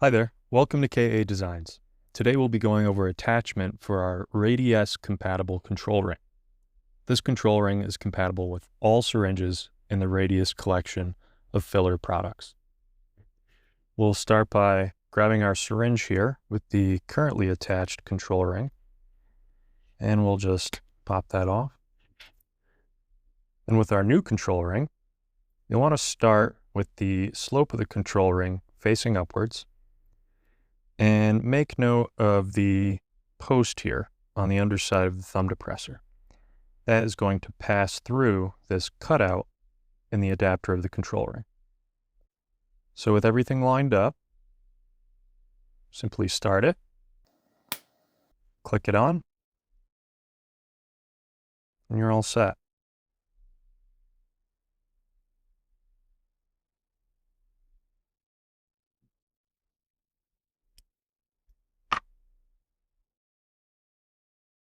Hi there, welcome to KA Designs. Today we'll be going over attachment for our Revanesse compatible control ring. This control ring is compatible with all syringes in the Radius collection of filler products. We'll start by grabbing our syringe here with the currently attached control ring, and we'll just pop that off. And with our new control ring, you'll want to start with the slope of the control ring facing upwards, and make note of the post here on the underside of the thumb depressor. That is going to pass through this cutout in the adapter of the control ring. So with everything lined up, simply start it, click it on, and you're all set.